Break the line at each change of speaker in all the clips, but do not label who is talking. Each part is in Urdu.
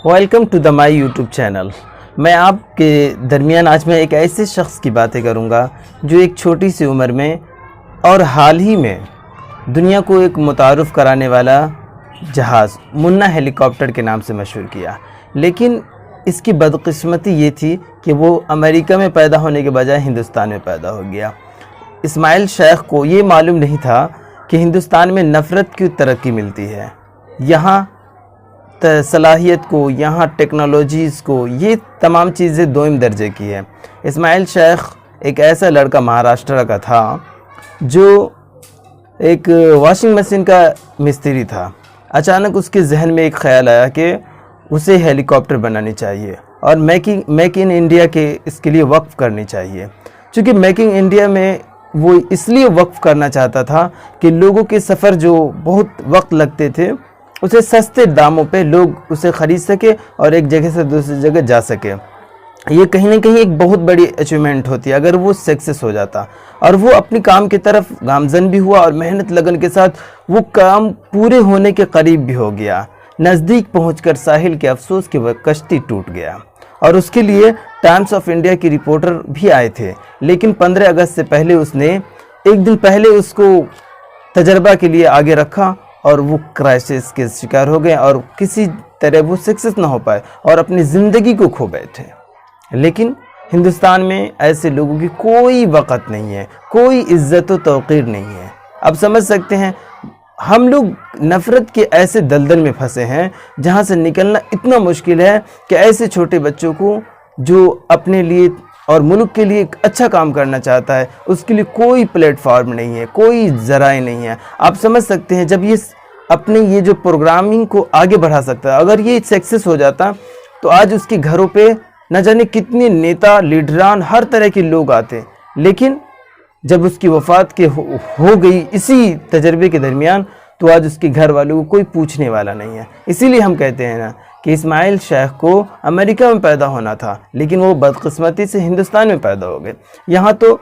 Welcome to the my YouTube channel. میں آپ کے درمیان آج میں ایک ایسے شخص کی باتیں کروں گا جو ایک چھوٹی سی عمر میں اور حال ہی میں دنیا کو ایک متعارف کرانے والا جہاز منا ہیلی کاپٹر کے نام سے مشہور کیا، لیکن اس کی بدقسمتی یہ تھی کہ وہ امریکہ میں پیدا ہونے کے بجائے ہندوستان میں پیدا ہو گیا۔ اسماعیل شیخ کو یہ معلوم نہیں تھا کہ ہندوستان میں نفرت کی ترقی ملتی ہے، یہاں صلاحیت کو، یہاں ٹیکنالوجیز کو، یہ تمام چیزیں دوئم درجے کی ہیں۔ اسماعیل شیخ ایک ایسا لڑکا مہاراشٹر کا تھا جو ایک واشنگ مشین کا مستری تھا۔ اچانک اس کے ذہن میں ایک خیال آیا کہ اسے ہیلی کاپٹر بنانی چاہیے اور میک ان انڈیا کے اس کے لیے وقف کرنی چاہیے، چونکہ میک ان انڈیا میں وہ اس لیے وقف کرنا چاہتا تھا کہ لوگوں کے سفر جو بہت وقت لگتے تھے اسے سستے داموں پہ لوگ اسے خرید سکے اور ایک جگہ سے دوسری جگہ جا سکے۔ یہ کہیں نہ کہیں ایک بہت بڑی اچیومنٹ ہوتی ہے اگر وہ سکسیس ہو جاتا، اور وہ اپنی کام کی طرف گامزن بھی ہوا اور محنت لگن کے ساتھ وہ کام پورے ہونے کے قریب بھی ہو گیا۔ نزدیک پہنچ کر ساحل کے افسوس کی وہ کشتی ٹوٹ گیا، اور اس کے لیے ٹائمز آف انڈیا کی رپورٹر بھی آئے تھے، لیکن 15 اگست سے پہلے اس نے ایک دن پہلے اس کو تجربہ کے لیے آگے رکھا اور وہ کرائسس کے شکار ہو گئے اور کسی طرح وہ سکسیس نہ ہو پائے اور اپنی زندگی کو کھو بیٹھے۔ لیکن ہندوستان میں ایسے لوگوں کی کوئی وقت نہیں ہے، کوئی عزت و توقیر نہیں ہے۔ اب سمجھ سکتے ہیں ہم لوگ نفرت کے ایسے دلدل میں پھنسے ہیں جہاں سے نکلنا اتنا مشکل ہے کہ ایسے چھوٹے بچوں کو جو اپنے لیے اور ملک کے لیے ایک اچھا کام کرنا چاہتا ہے اس کے لیے کوئی پلیٹ فارم نہیں ہے، کوئی ذرائع نہیں ہے۔ آپ سمجھ سکتے ہیں جب یہ اپنے یہ جو پروگرامنگ کو آگے بڑھا سکتا ہے، اگر یہ سکسیس ہو جاتا تو آج اس کے گھروں پہ نہ جانے کتنے نیتا، لیڈران، ہر طرح کے لوگ آتے، لیکن جب اس کی وفات ہو گئی اسی تجربے کے درمیان تو آج اس کے گھر والوں کو کوئی پوچھنے والا نہیں ہے۔ اسی لیے ہم کہتے ہیں نا کہ اسماعیل شیخ کو امریکہ میں پیدا ہونا تھا، لیکن وہ بدقسمتی سے ہندوستان میں پیدا ہو گئے۔ یہاں تو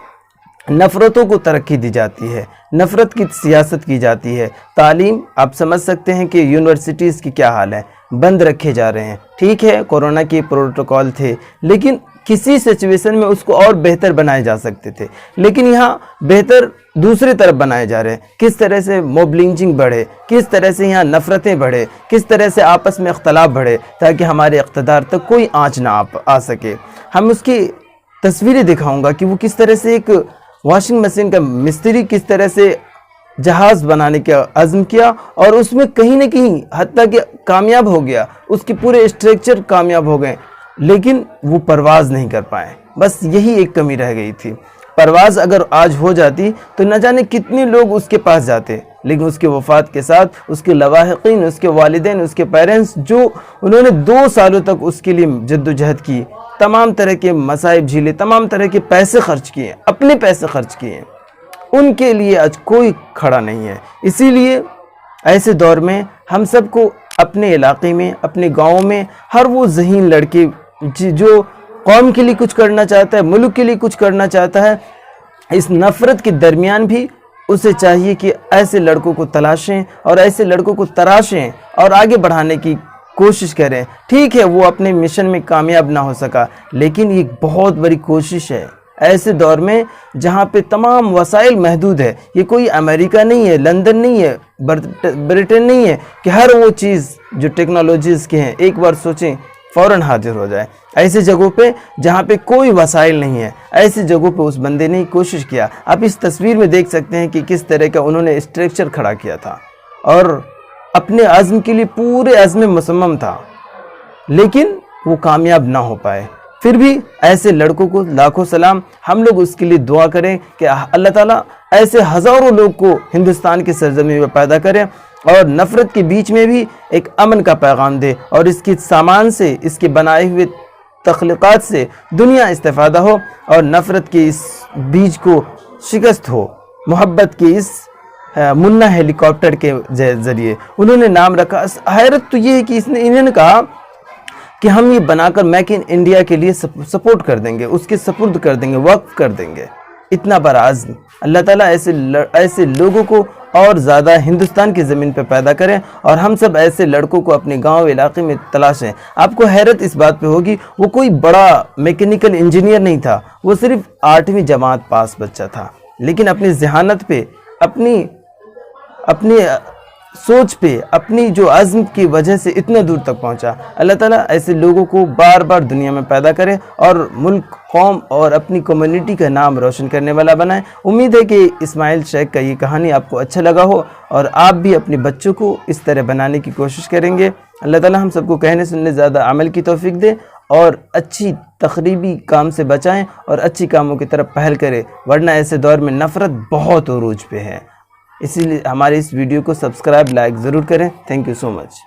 نفرتوں کو ترقی دی جاتی ہے، نفرت کی سیاست کی جاتی ہے۔ تعلیم، آپ سمجھ سکتے ہیں کہ یونیورسٹیز کی کیا حال ہے، بند رکھے جا رہے ہیں۔ ٹھیک ہے کورونا کے پروٹوکول تھے، لیکن کسی سچویشن میں اس کو اور بہتر بنائے جا سکتے تھے، لیکن یہاں بہتر دوسری طرف بنائے جا رہے ہیں۔ کس طرح سے موب لنچنگ بڑھے، کس طرح سے یہاں نفرتیں بڑھے، کس طرح سے آپس میں اختلاف بڑھے تاکہ ہمارے اقتدار تک کوئی آنچ نہ آ سکے۔ ہم اس کی تصویریں دکھاؤں گا کہ وہ کس طرح سے ایک واشنگ مشین کا مستری کس طرح سے جہاز بنانے کا عزم کیا اور اس میں کہیں نہ کہیں حتیٰ کہ کامیاب ہو گیا، اس کے پورے اسٹرکچر کامیاب ہو گئے، لیکن وہ پرواز نہیں کر پائے۔ بس یہی ایک کمی رہ گئی تھی۔ پرواز اگر آج ہو جاتی تو نہ جانے کتنے لوگ اس کے پاس جاتے، لیکن اس کے وفات کے ساتھ اس کے لواحقین، اس کے والدین، اس کے پیرنٹس جو انہوں نے 2 سالوں تک اس کے لیے جد و جہد کی، تمام طرح کے مصائب جھیلے، تمام طرح کے پیسے خرچ کیے، اپنے پیسے خرچ کیے، ان کے لیے آج کوئی کھڑا نہیں ہے۔ اسی لیے ایسے دور میں ہم سب کو اپنے علاقے میں، اپنے گاؤں میں ہر وہ ذہین لڑکے جو قوم کے لیے کچھ کرنا چاہتا ہے، ملک کے لیے کچھ کرنا چاہتا ہے، اس نفرت کے درمیان بھی اسے چاہیے کہ ایسے لڑکوں کو تلاشیں اور ایسے لڑکوں کو تراشیں اور آگے بڑھانے کی کوشش کریں۔ ٹھیک ہے وہ اپنے مشن میں کامیاب نہ ہو سکا، لیکن یہ بہت بڑی کوشش ہے ایسے دور میں جہاں پہ تمام وسائل محدود ہے۔ یہ کوئی امریکہ نہیں ہے، لندن نہیں ہے، برطن نہیں ہے کہ ہر وہ چیز جو ٹیکنالوجیز کے ہیں ایک بار سوچیں فوراً حاضر ہو جائے۔ ایسے جگہوں پہ جہاں پہ کوئی وسائل نہیں ہے، ایسی جگہوں پہ اس بندے نے کوشش کیا۔ آپ اس تصویر میں دیکھ سکتے ہیں کہ کس طرح کا انہوں نے اسٹرکچر کھڑا کیا تھا اور اپنے عزم کے لیے پورے عزم مصمم تھا، لیکن وہ کامیاب نہ ہو پائے۔ پھر بھی ایسے لڑکوں کو لاکھوں سلام۔ ہم لوگ اس کے لیے دعا کریں کہ اللہ تعالیٰ ایسے ہزاروں لوگ کو ہندوستان کی سرزمین میں پیدا کرے اور نفرت کے بیچ میں بھی ایک امن کا پیغام دے، اور اس کے سامان سے، اس کے بنائے ہوئے تخلیقات سے دنیا استفادہ ہو اور نفرت کے اس بیج کو شکست ہو۔ محبت کے اس منا ہیلی کاپٹر کے ذریعے انہوں نے نام رکھا۔ حیرت تو یہ ہے کہ انہوں نے کہا کہ ہم یہ بنا کر میک ان انڈیا کے لیے سپورٹ کر دیں گے، اس کے سپرد کر دیں گے، وقف کر دیں گے۔ اتنا بڑا عزم، اللہ تعالیٰ ایسے لوگوں کو اور زیادہ ہندوستان کی زمین پہ پیدا کریں، اور ہم سب ایسے لڑکوں کو اپنے گاؤں علاقے میں تلاشیں۔ آپ کو حیرت اس بات پہ ہوگی، وہ کوئی بڑا میکینیکل انجینئر نہیں تھا، وہ صرف 8ویں جماعت پاس بچہ تھا، لیکن اپنی ذہانت پہ، اپنی سوچ پہ، اپنی جو عزم کی وجہ سے اتنا دور تک پہنچا۔ اللہ تعالیٰ ایسے لوگوں کو بار بار دنیا میں پیدا کرے اور ملک، قوم اور اپنی کمیونٹی کا نام روشن کرنے والا بنائے۔ امید ہے کہ اسماعیل شیخ کا یہ کہانی آپ کو اچھا لگا ہو، اور آپ بھی اپنے بچوں کو اس طرح بنانے کی کوشش کریں گے۔ اللہ تعالیٰ ہم سب کو کہنے سننے زیادہ عمل کی توفیق دے، اور اچھی تخریبی کام سے بچائیں اور اچھی کاموں کی طرف پہل کرے، ورنہ ایسے دور میں نفرت بہت عروج پہ ہے۔ اسی لیے ہمارے اس ویڈیو کو سبسکرائب، لائک ضرور کریں۔ Thank you so much.